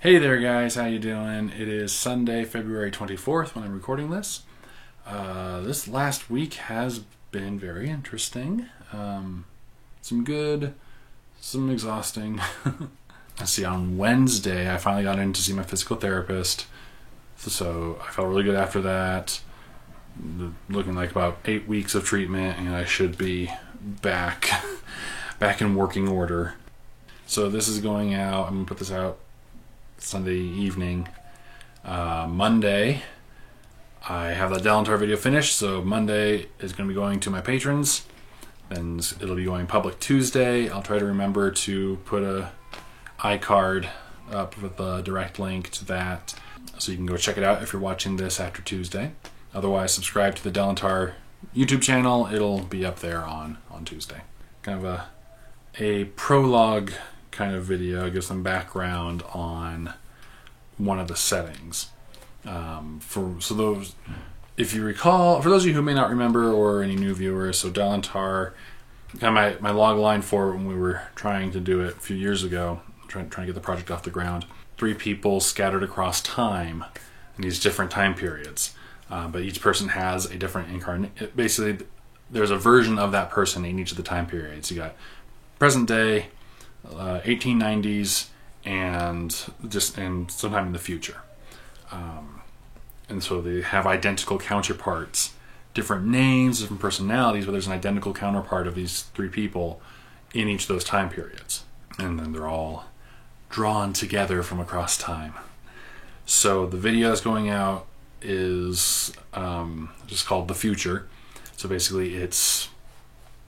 Hey there guys, how you doing? It is Sunday, February 24th when I'm recording this. This last week has been very interesting. Some good, some exhausting. Let's see, on Wednesday I finally got in to see my physical therapist. So I felt really good after that. Looking like about 8 weeks of treatment and I should be back in working order. So this is going out, I'm going to put this out Sunday evening. Monday, I have that Delantar video finished, so Monday is going to be going to my patrons. Then it'll be going public Tuesday. I'll try to remember to put a iCard up with a direct link to that, so you can go check it out if you're watching this after Tuesday. Otherwise, subscribe to the Delantar YouTube channel. It'll be up there on Tuesday. Kind of a prologue kind of video, give some background on one of the settings. If you recall, for those of you who may not remember or any new viewers, so Delantar, kind of my log line for it when we were trying to do it a few years ago, trying to get the project off the ground. 3 people scattered across time in these different time periods, but each person has a different incarnation. Basically, there's a version of that person in each of the time periods. You got present day, 1890s, and sometime in the future. And so they have identical counterparts, different names, different personalities, but there's an identical counterpart of these 3 people in each of those time periods. And then they're all drawn together from across time. So the video that's going out is just called The Future. So basically it's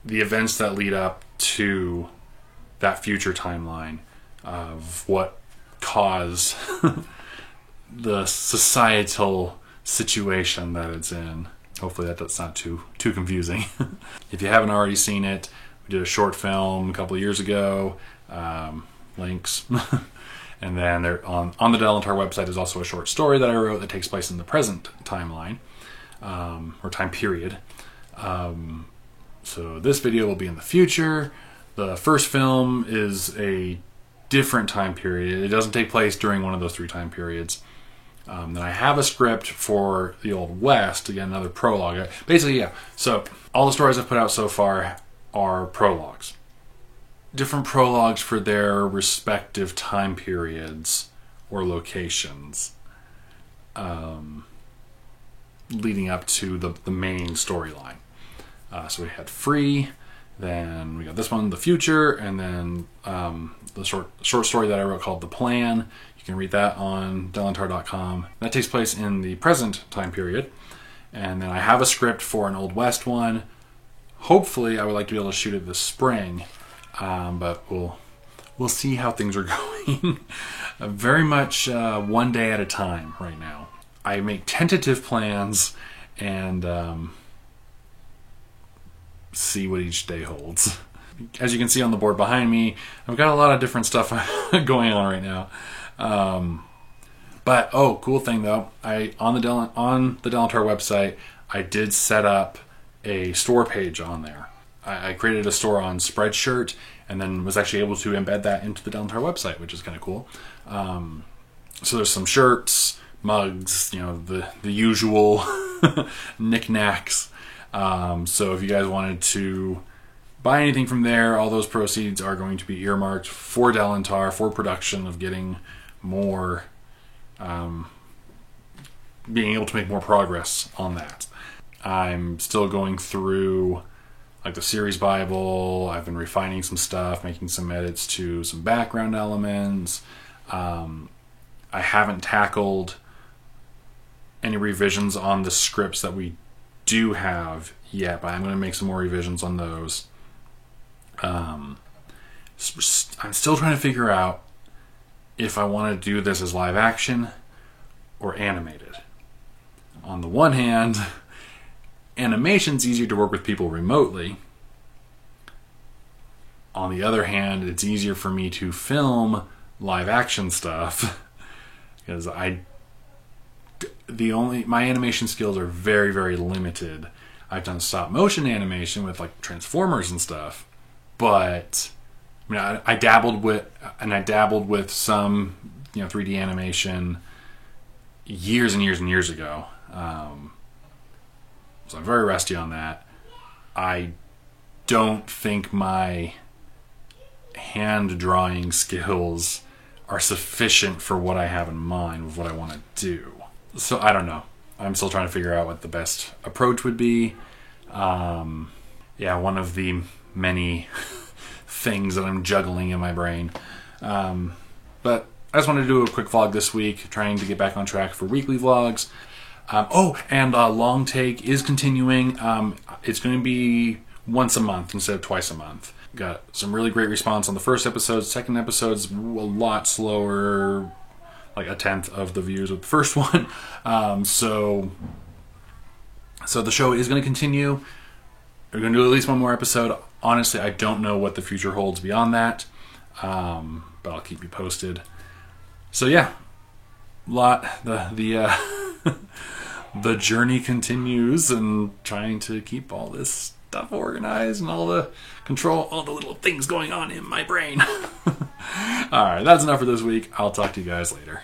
the events that lead up to that future timeline of what caused the societal situation that it's in. Hopefully that's not too confusing. If you haven't already seen it, we did a short film a couple of years ago, links. And then there on the Delantar website is also a short story that I wrote that takes place in the present timeline, or time period. So this video will be in the future. The first film is a different time period. It doesn't take place during one of those 3 time periods. Then I have a script for the Old West, again, another prologue. Basically, yeah. So all the stories I've put out so far are prologues. Different prologues for their respective time periods or locations, leading up to the main storyline. So we had Free, then we got this one, The Future, and then the short story that I wrote called The Plan. You can read that on Delantar.com. That takes place in the present time period. And then I have a script for an Old West one. Hopefully I would like to be able to shoot it this spring, but we'll see how things are going. Very much one day at a time right now. I make tentative plans and see what each day holds. As you can see on the board behind me, I've got a lot of different stuff going on right now. But cool thing though, on the Delantar website, I did set up a store page on there. I created a store on Spreadshirt and then was actually able to embed that into the Delantar website, which is kind of cool. So there's some shirts, mugs, the usual knickknacks. So if you guys wanted to buy anything from there, all those proceeds are going to be earmarked for Delantar, for production of getting more, being able to make more progress on that. I'm still going through like the series Bible. I've been refining some stuff, making some edits to some background elements. I haven't tackled any revisions on the scripts that we do have yet, but I'm going to make some more revisions on those. I'm still trying to figure out if I want to do this as live action or animated. On the one hand, animation's easier to work with people remotely. On the other hand, it's easier for me to film live action stuff because my animation skills are very, very limited. I've done stop motion animation with like Transformers and stuff, but I dabbled with some 3D animation years and years and years ago. So I'm very rusty on that. I don't think my hand drawing skills are sufficient for what I have in mind with what I want to do. So I don't know. I'm still trying to figure out what the best approach would be. One of the many things that I'm juggling in my brain. But I just wanted to do a quick vlog this week, trying to get back on track for weekly vlogs. Long Take is continuing. It's going to be once a month instead of twice a month. Got some really great response on the first episode. Second episode's a lot slower, like 1/10 of the views with the first one. So the show is going to continue. We're going to do at least one more episode. Honestly, I don't know what the future holds beyond that, but I'll keep you posted. So yeah, the journey continues, and trying to keep all this stuff organized and all the little things going on in my brain. All right, that's enough for this week. I'll talk to you guys later.